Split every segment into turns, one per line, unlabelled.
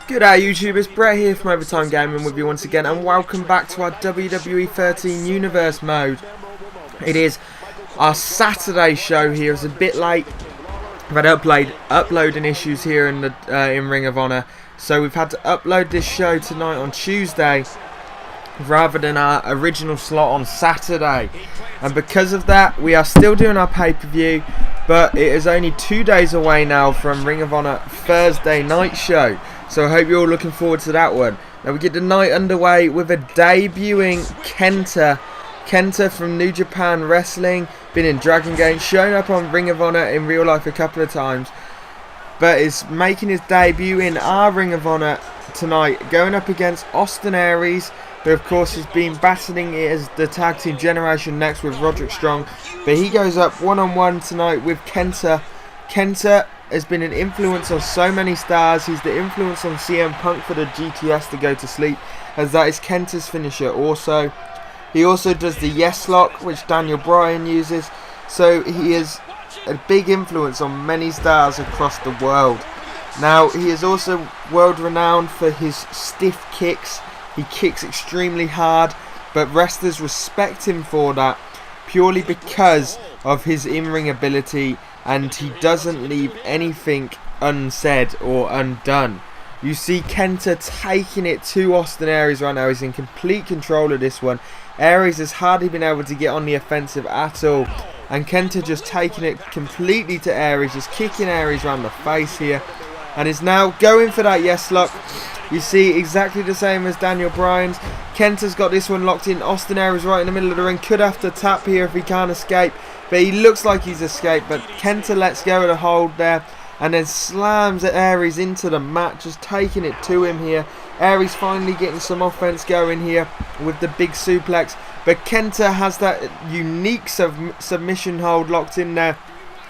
G'day YouTube, it's Brett here from Overtime Gaming with you once again, and welcome back to our WWE 13 Universe mode. It is our Saturday show here. It's a bit late. We've had uploading issues here in Ring of Honor, so we've had to upload this show tonight on Tuesday rather than our original slot on Saturday. And because of that, we are still doing our pay-per-view, but it is only 2 days away now from Ring of Honor Thursday night show. So I hope you're all looking forward to that one. Now we get the night underway with a debuting Kenta. Kenta from New Japan Wrestling, been in Dragon Gate, shown up on Ring of Honor in real life a couple of times, but is making his debut in our Ring of Honor tonight, going up against Austin Aries, who of course has been battling it as the tag team Generation Next with Roderick Strong, but he goes up one-on-one tonight with Kenta. Kenta has been an influence on so many stars. He's the influence on CM Punk for the GTS to go to sleep, as that is Kenta's finisher also. He also does the Yes Lock, which Daniel Bryan uses, so he is a big influence on many stars across the world. Now, he is also world renowned for his stiff kicks. He kicks extremely hard, but wrestlers respect him for that purely because of his in-ring ability, and he doesn't leave anything unsaid or undone. You see Kenta taking it to Austin Aries right now. He's in complete control of this one. Aries has hardly been able to get on the offensive at all, and Kenta just taking it completely to Aries, just kicking Aries around the face here, and is now going for that Yes Lock. You see, exactly the same as Daniel Bryan's. Kenta's got this one locked in. Austin Aries right in the middle of the ring. Could have to tap here if he can't escape, but he looks like he's escaped. But Kenta lets go of the hold there and then slams Aries into the mat, just taking it to him here. Aries finally getting some offense going here with the big suplex, but Kenta has that unique submission hold locked in there.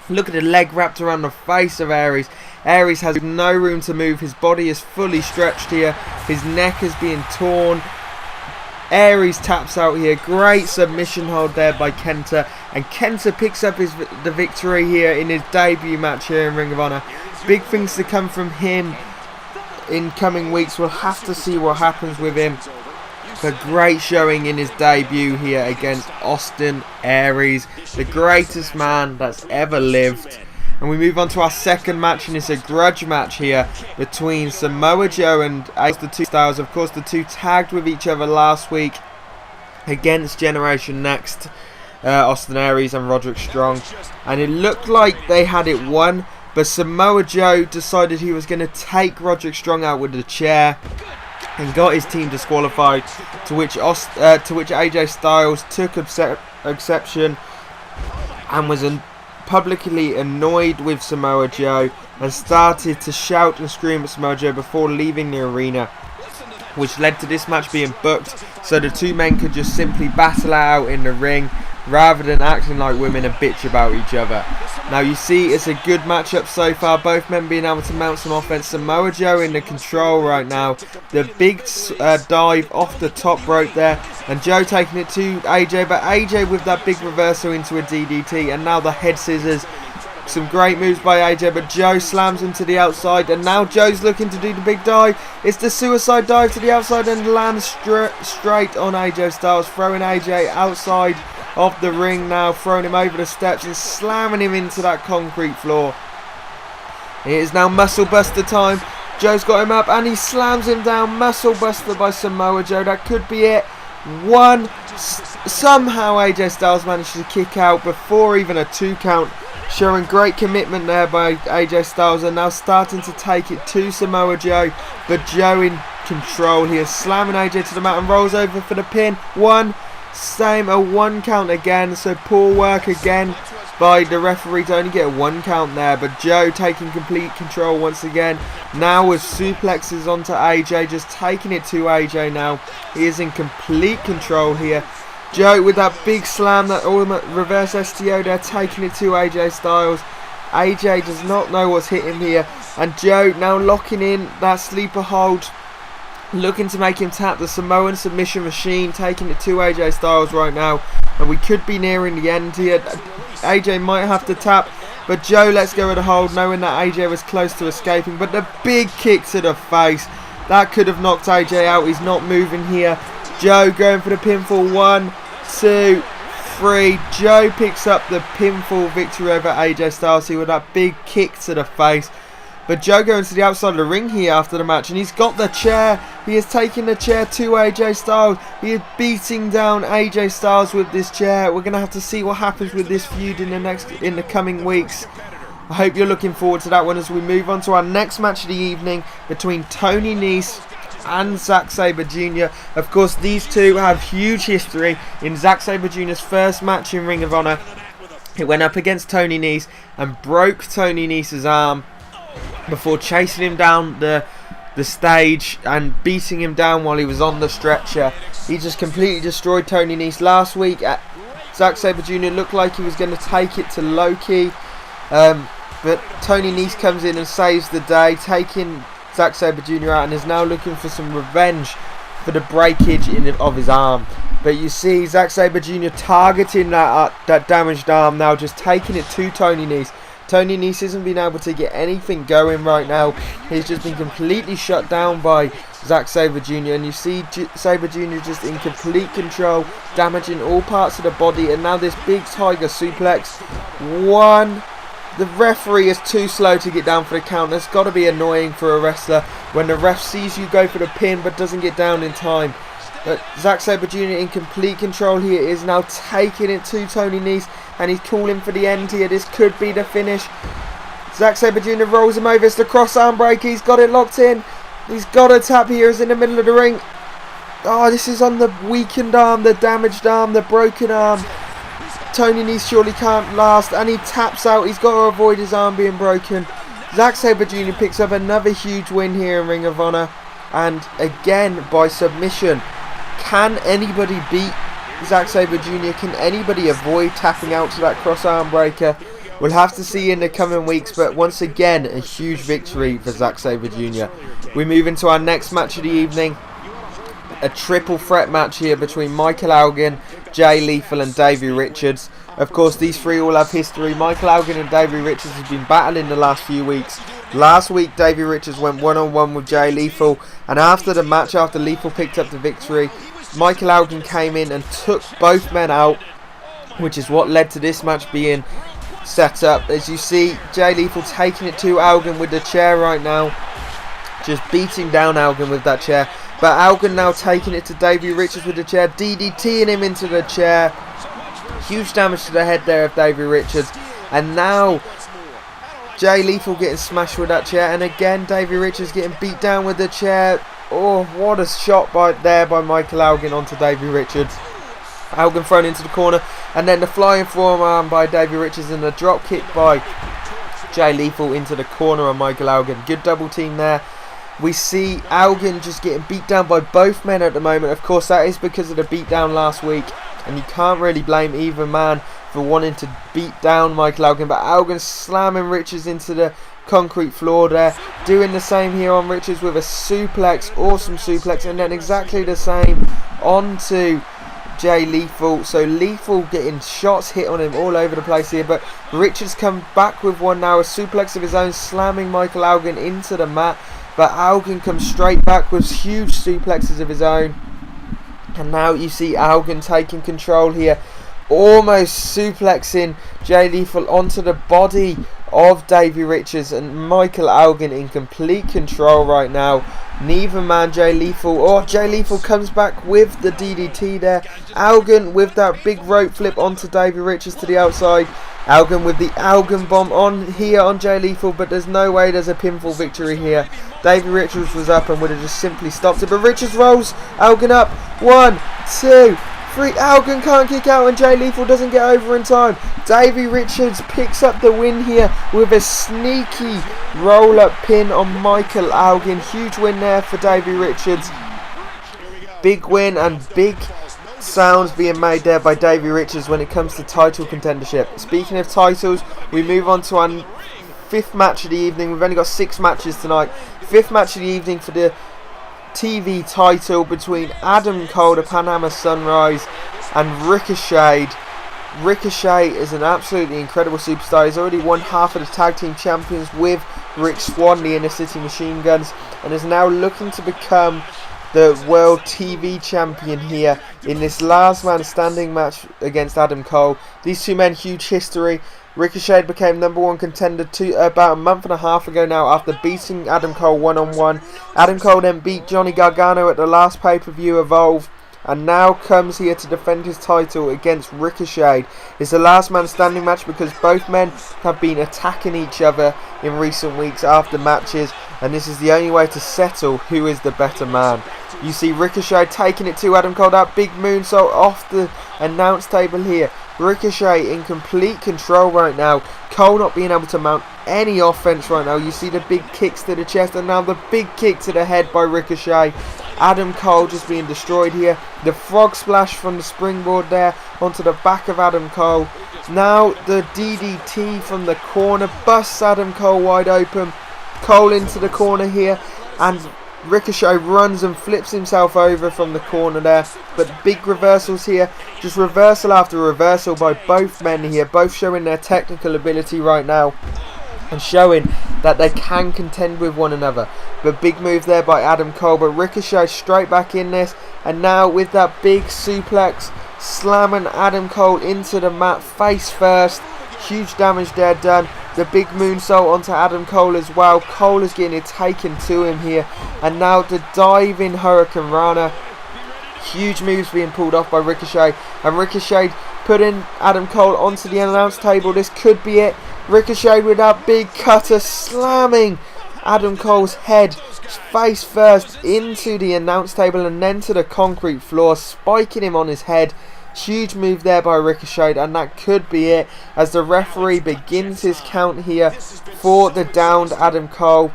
Look at the leg wrapped around the face of Aries. Aries has no room to move. His body is fully stretched here. His neck is being torn. Aries taps out here. Great submission hold there by Kenta. And Kenta picks up the victory here in his debut match here in Ring of Honor. Big things to come from him in coming weeks. We'll have to see what happens with him. A great showing in his debut here against Austin Aries, the greatest man that's ever lived. And we move on to our second match, and it's a grudge match here between Samoa Joe and the two Styles. Of course, the two tagged with each other last week against Generation Next, Austin Aries and Roderick Strong, and it looked like they had it won, but Samoa Joe decided he was going to take Roderick Strong out with the chair and got his team disqualified, to which AJ Styles took exception and was publicly annoyed with Samoa Joe and started to shout and scream at Samoa Joe before leaving the arena, which led to this match being booked so the two men could just simply battle out in the ring rather than acting like women and bitch about each other. Now you see, it's a good matchup so far, both men being able to mount some offense. Samoa Joe in the control right now, the big dive off the top rope there, and Joe taking it to AJ, but AJ with that big reversal into a DDT, and now the head scissors. Some great moves by AJ, but Joe slams him to the outside, and now Joe's looking to do the big dive. It's the suicide dive to the outside and lands straight on AJ Styles, throwing AJ outside of the ring now, throwing him over the steps and slamming him into that concrete floor. It is now Muscle Buster time. Joe's got him up and he slams him down. Muscle Buster by Samoa Joe. That could be it. One. Somehow AJ Styles managed to kick out before even a 2 count. Showing great commitment there by AJ Styles, and now starting to take it to Samoa Joe. But Joe in control here, slamming AJ to the mat and rolls over for the pin. One. Same, a 1 count again, so poor work again by the referee to only get a 1 count there, but Joe taking complete control once again, now with suplexes onto AJ, just taking it to AJ now. He is in complete control here. Joe with that big slam, that ultimate reverse STO there, taking it to AJ Styles. AJ does not know what's hit him here, and Joe now locking in that sleeper hold, looking to make him tap the Samoan submission machine, taking it to AJ Styles right now, and we could be nearing the end here. AJ might have to tap, but Joe lets go of the hold, knowing that AJ was close to escaping, but the big kick to the face That could have knocked AJ out. He's not moving here. Joe going for the pinfall. 1, 2, 3. Joe picks up the pinfall victory over AJ Styles here with that big kick to the face. But Joe going to the outside of the ring here after the match, and he's got the chair. He is taking the chair to AJ Styles. He is beating down AJ Styles with this chair. We're going to have to see what happens with this feud in the coming weeks. I hope you're looking forward to that one as we move on to our next match of the evening between Tony Nese and Zack Sabre Jr. Of course, these two have huge history. In Zack Sabre Jr.'s first match in Ring of Honor, he went up against Tony Nese and broke Tony Nese's arm before chasing him down the stage and beating him down while he was on the stretcher. He just completely destroyed Tony Nese. Last week, Zack Sabre Jr. looked like he was going to take it to Loki, but Tony Nese comes in and saves the day, taking Zack Sabre Jr. out, and is now looking for some revenge for the breakage of his arm. But you see Zack Sabre Jr. targeting that damaged arm now, just taking it to Tony Nese. Tony Nese hasn't been able to get anything going right now. He's just been completely shut down by Zack Sabre Jr. And you see Sabre Jr. just in complete control, damaging all parts of the body. And now this big tiger suplex. 1. The referee is too slow to get down for the count. That's got to be annoying for a wrestler when the ref sees you go for the pin but doesn't get down in time. But Zack Sabre Jr. in complete control here is now taking it to Tony Nese, and he's calling for the end here. This could be the finish. Zack Sabre Jr. rolls him over. It's the cross arm break. He's got it locked in. He's got a tap here. He's in the middle of the ring. Oh, this is on the weakened arm, the damaged arm, the broken arm. Tony Nese surely can't last, and he taps out. He's got to avoid his arm being broken. Zack Sabre Jr. picks up another huge win here in Ring of Honor, and again by submission. Can anybody beat Zack Sabre Jr.? Can anybody avoid tapping out to that cross arm breaker? We'll have to see in the coming weeks, but once again, a huge victory for Zack Sabre Jr. We move into our next match of the evening. A triple threat match here between Michael Elgin, Jay Lethal and Davey Richards. Of course, these three all have history. Michael Elgin and Davey Richards have been battling the last few weeks. Last week, Davey Richards went one-on-one with Jay Lethal, and after the match, after Lethal picked up the victory, Michael Elgin came in and took both men out, which is what led to this match being set up. As you see, Jay Lethal taking it to Elgin with the chair right now, just beating down Elgin with that chair. But Elgin now taking it to Davey Richards with the chair, DDTing him into the chair. Huge damage to the head there of Davey Richards. And now Jay Lethal getting smashed with that chair. And again, Davey Richards getting beat down with the chair. Oh, what a shot by Michael Elgin onto Davey Richards. Elgin thrown into the corner. And then the flying forearm by Davey Richards and the drop kick by Jay Lethal into the corner of Michael Elgin. Good double team there. We see Elgin just getting beat down by both men at the moment. Of course, that is because of the beatdown last week, and you can't really blame either man for wanting to beat down Michael Elgin. But Elgin slamming Richards into the concrete floor there, doing the same here on Richards with a suplex, awesome suplex, and then exactly the same onto Jay Lethal. So Lethal getting shots hit on him all over the place here, but Richards come back with one now, a suplex of his own, slamming Michael Elgin into the mat. But Elgin comes straight back with huge suplexes of his own. And now you see Elgin taking control here, almost suplexing Jay Lethal onto the body of Davey Richards, and Michael Elgin in complete control right now. Neither man, Jay Lethal. Jay Lethal comes back with the DDT there. Elgin with that big rope flip onto Davey Richards to the outside. Elgin with the Elgin bomb on here on Jay Lethal, but there's no way there's a pinfall victory here. Davey Richards was up and would have just simply stopped it, but Richards rolls Elgin up. 1, 2, 3. Elgin can't kick out and Jay Lethal doesn't get over in time. Davey Richards picks up the win here with a sneaky roll-up pin on Michael Elgin. Huge win there for Davey Richards. Big win and big sounds being made there by Davey Richards when it comes to title contendership. Speaking of titles, we move on to our 5th match of the evening. We've only got 6 matches tonight. 5th match of the evening for the TV title between Adam Cole, the Panama Sunrise, and Ricochet. Ricochet is an absolutely incredible superstar. He's already won half of the tag team champions with Rick Swann, the Inner City Machine Guns, and is now looking to become the World TV Champion here in this last man standing match against Adam Cole. These two men, huge history. Ricochet became #1 contender about a month and a half ago now after beating Adam Cole one-on-one. Adam Cole then beat Johnny Gargano at the last pay-per-view Evolve, and now comes here to defend his title against Ricochet. It's the last man standing match because both men have been attacking each other in recent weeks after matches, and this is the only way to settle who is the better man. You see Ricochet taking it to Adam Cole, that big moonsault off the announce table here. Ricochet in complete control right now. Cole not being able to mount any offense right now. You see the big kicks to the chest and now the big kick to the head by Ricochet. Adam Cole just being destroyed here. The frog splash from the springboard there onto the back of Adam Cole. Now the DDT from the corner busts Adam Cole wide open. Cole into the corner here, and Ricochet runs and flips himself over from the corner there. But big reversals here, just reversal after reversal by both men here, both showing their technical ability right now and showing that they can contend with one another. But big move there by Adam Cole, but Ricochet straight back in this, and now with that big suplex slamming Adam Cole into the mat face first. Huge damage there done. The big moonsault onto Adam Cole as well. Cole is getting it taken to him here, and now the diving Hurricane Rana. Huge moves being pulled off by Ricochet, and Ricochet putting Adam Cole onto the announce table. This could be it. Ricochet with that big cutter slamming Adam Cole's head face first into the announce table and then to the concrete floor, spiking him on his head. Huge move there by Ricochet, and that could be it as the referee begins his count here for the downed Adam Cole.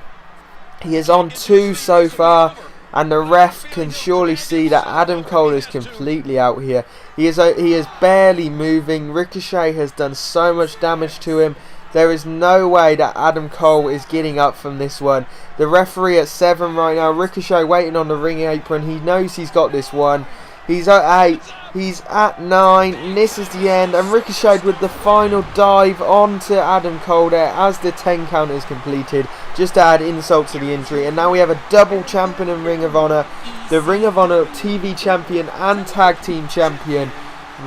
He is on 2 so far, and the ref can surely see that Adam Cole is completely out here. He is barely moving. Ricochet has done so much damage to him. There is no way that Adam Cole is getting up from this one. The referee at 7 right now. Ricochet waiting on the ring apron. He knows he's got this one. He's at 8. He's at 9. And this is the end. And Ricochet with the final dive onto Adam Cole there as the 10 count is completed. Just to add insult to the injury. And now we have a double champion in Ring of Honor. The Ring of Honor TV champion and tag team champion,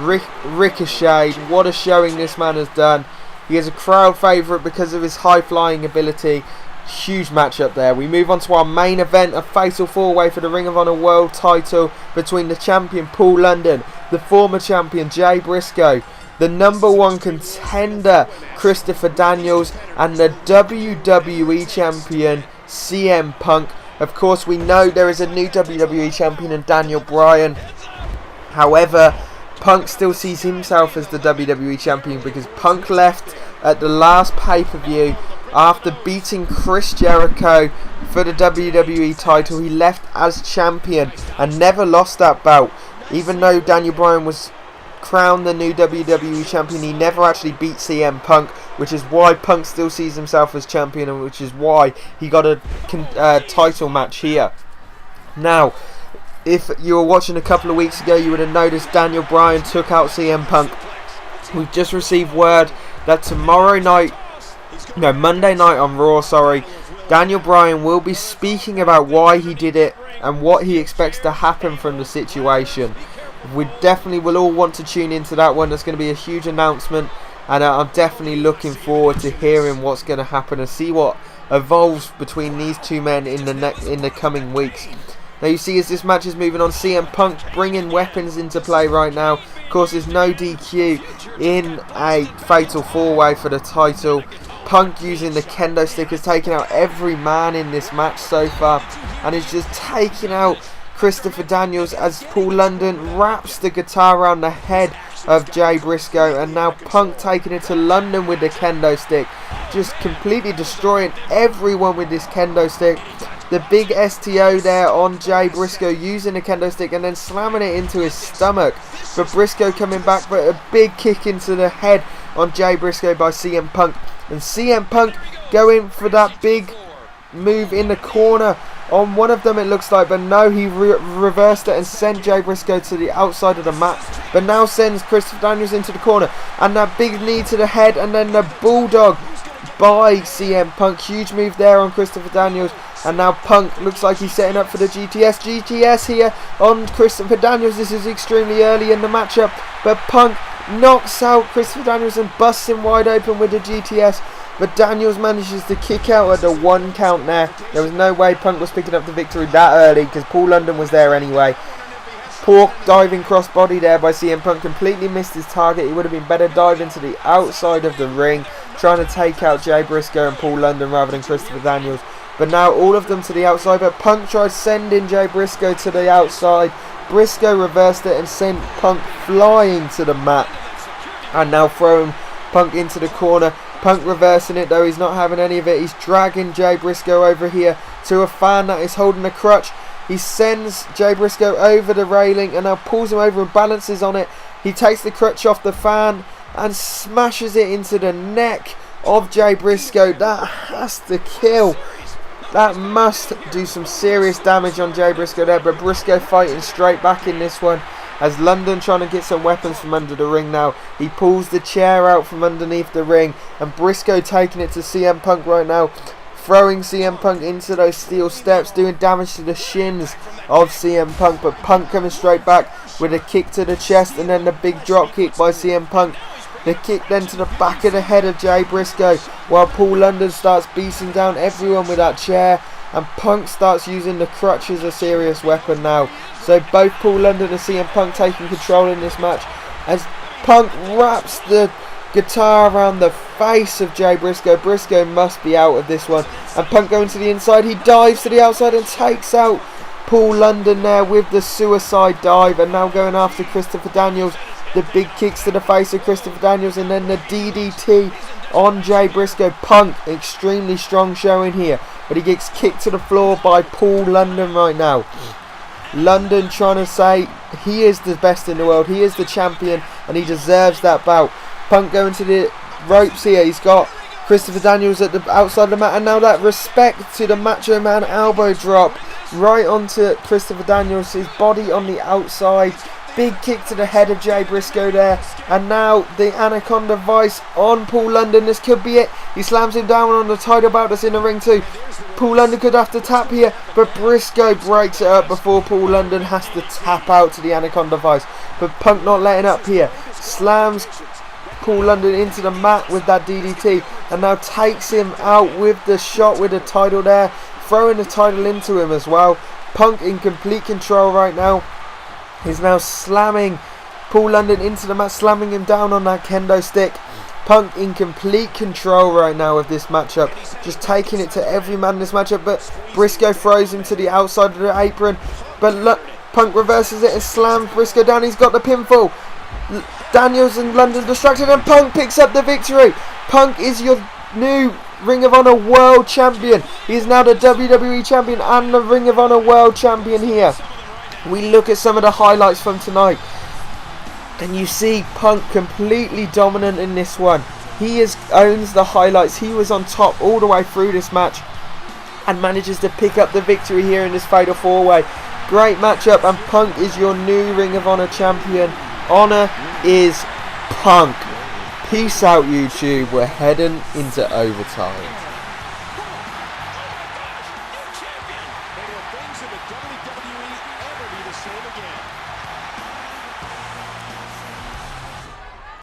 Ricochet. What a showing this man has done. He is a crowd favourite because of his high-flying ability. Huge matchup there. We move on to our main event, a fatal 4-way for the Ring of Honor World title between the champion Paul London, the former champion Jay Briscoe, the #1 contender Christopher Daniels, and the WWE champion CM Punk. Of course, we know there is a new WWE champion in Daniel Bryan. However, Punk still sees himself as the WWE champion because Punk left at the last pay-per-view after beating Chris Jericho for the WWE title. He left as champion and never lost that belt. Even though Daniel Bryan was crowned the new WWE champion, he never actually beat CM Punk, which is why Punk still sees himself as champion, and which is why he got a title match here. Now, if you were watching a couple of weeks ago, you would have noticed Daniel Bryan took out CM Punk. We've just received word that Monday night on Raw, Daniel Bryan will be speaking about why he did it and what he expects to happen from the situation. We definitely will all want to tune into that one. That's going to be a huge announcement, and I'm definitely looking forward to hearing what's going to happen and see what evolves between these two men in the coming weeks. Now you see as this match is moving on, CM Punk bringing weapons into play right now. Of course, there's no DQ in a fatal 4-way for the title. Punk using the kendo stick has taken out every man in this match so far, and is just taking out Christopher Daniels as Paul London wraps the guitar around the head of Jay Briscoe, and now Punk taking it to London with the kendo stick, just completely destroying everyone with this kendo stick. The big STO there on Jay Briscoe using the kendo stick and then slamming it into his stomach. But Briscoe coming back, but a big kick into the head on Jay Briscoe by CM Punk. And CM Punk going for that big move in the corner on one of them, it looks like, but no, he reversed it and sent Jay Briscoe to the outside of the mat, but now sends Christopher Daniels into the corner, and that big knee to the head, and then the bulldog by CM Punk. Huge move there on Christopher Daniels. And now Punk looks like he's setting up for the GTS. GTS here on Christopher Daniels. This is extremely early in the matchup, but Punk knocks out Christopher Daniels and busts him wide open with the GTS. But Daniels manages to kick out at the 1 count there. There was no way Punk was picking up the victory that early because Paul London was there anyway. Poor diving crossbody there by CM Punk. Completely missed his target. He would have been better diving to the outside of the ring, trying to take out Jay Briscoe and Paul London rather than Christopher Daniels. But now all of them to the outside. But Punk tried sending Jay Briscoe to the outside. Briscoe reversed it and sent Punk flying to the mat. And now throwing Punk into the corner. Punk reversing it though, he's not having any of it. He's dragging Jay Briscoe over here to a fan that is holding a crutch. He sends Jay Briscoe over the railing and now pulls him over and balances on it. He takes the crutch off the fan and smashes it into the neck of Jay Briscoe. That has to kill. That must do some serious damage on Jay Briscoe there, but Briscoe fighting straight back in this one. As London trying to get some weapons from under the ring now. He pulls the chair out from underneath the ring. And Briscoe taking it to CM Punk right now. Throwing CM Punk into those steel steps. Doing damage to the shins of CM Punk. But Punk coming straight back with a kick to the chest. And then the big drop kick by CM Punk. The kick then to the back of the head of Jay Briscoe. While Paul London starts beating down everyone with that chair. And Punk starts using the crutch as a serious weapon now. So both Paul London and CM Punk taking control in this match. As Punk wraps the guitar around the face of Jay Briscoe. Briscoe must be out of this one. And Punk going to the inside. He dives to the outside and takes out Paul London there with the suicide dive. And now going after Christopher Daniels. The big kicks to the face of Christopher Daniels. And then the DDT on Jay Briscoe. Punk, extremely strong showing here. But he gets kicked to the floor by Paul London right now. London trying to say he is the best in the world. He is the champion and he deserves that bout. Punk going to the ropes here. He's got Christopher Daniels at the outside of the mat. And now that respect to the Macho Man elbow drop right onto Christopher Daniels. His body on the outside. Big kick to the head of Jay Briscoe there. And now the Anaconda Vice on Paul London. This could be it. He slams him down on the title belt that's in the ring too. Paul London could have to tap here. But Briscoe breaks it up before Paul London has to tap out to the Anaconda Vice. But Punk not letting up here. Slams Paul London into the mat with that DDT. And now takes him out with the shot with the title there. Throwing the title into him as well. Punk in complete control right now. He's now slamming Paul London into the mat, slamming him down on that kendo stick. Punk in complete control right now of this matchup. Just taking it to every man in this matchup. But Briscoe throws him to the outside of the apron. But look, Punk reverses it and slams Briscoe down. He's got the pinfall. Daniels and London distracted and Punk picks up the victory. Punk is your new Ring of Honor World Champion. He is now the WWE Champion and the Ring of Honor World Champion here. We look at some of the highlights from tonight. And you see Punk completely dominant in this one. He owns the highlights. He was on top all the way through this match. And manages to pick up the victory here in this Fatal 4-Way. Great matchup. And Punk is your new Ring of Honor Champion. Honor is Punk. Peace out, YouTube. We're heading into overtime.